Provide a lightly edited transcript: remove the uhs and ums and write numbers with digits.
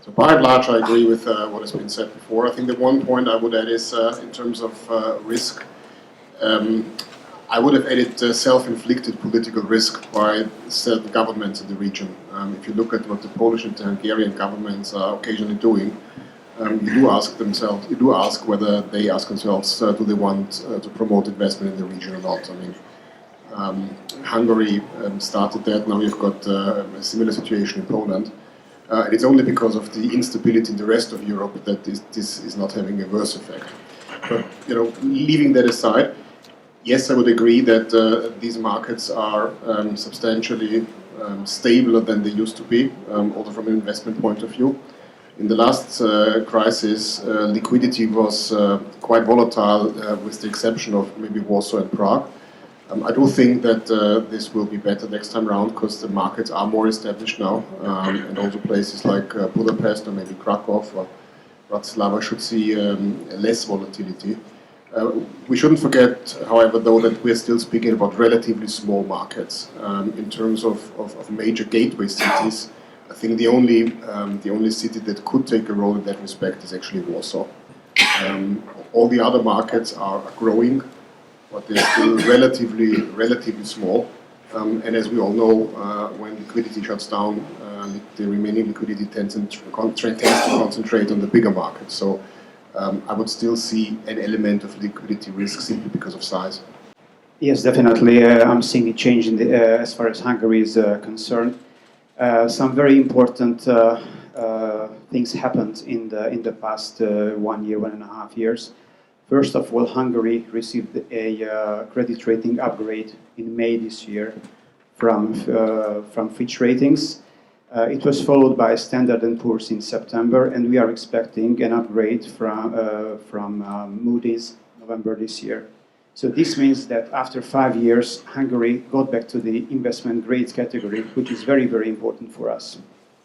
So by and large, I agree with what has been said before. I think the one point I would add is in terms of risk, I would have added self-inflicted political risk by certain governments in the region. If you look at what the Polish and the Hungarian governments are occasionally doing, you do ask whether they ask themselves, do they want to promote investment in the region or not? I mean, Hungary started that, now you've got a similar situation in Poland. And it's only because of the instability in the rest of Europe that this is not having a worse effect. But, you know, leaving that aside, yes, I would agree that these markets are substantially stabler than they used to be, also from an investment point of view. In the last crisis, liquidity was quite volatile, with the exception of maybe Warsaw and Prague. I do think that this will be better next time around because the markets are more established now, and also places like Budapest or maybe Krakow or Bratislava should see less volatility. We shouldn't forget, however, though, that we're still speaking about relatively small markets. In terms of major gateway cities, I think the only city that could take a role in that respect is actually Warsaw. All the other markets are growing, but they're still relatively small. And as we all know, when liquidity shuts down, the remaining liquidity tends to concentrate on the bigger markets. So I would still see an element of liquidity risk simply because of size. Yes, definitely. I'm seeing a change in as far as Hungary is concerned. Some very important things happened in the past 1 year, 1.5 years. First of all, Hungary received a credit rating upgrade in May this year from Fitch Ratings. It was followed by Standard & Poor's in September, and we are expecting an upgrade from Moody's November this year. So this means that after 5 years, Hungary got back to the investment grade category, which is very, very important for us.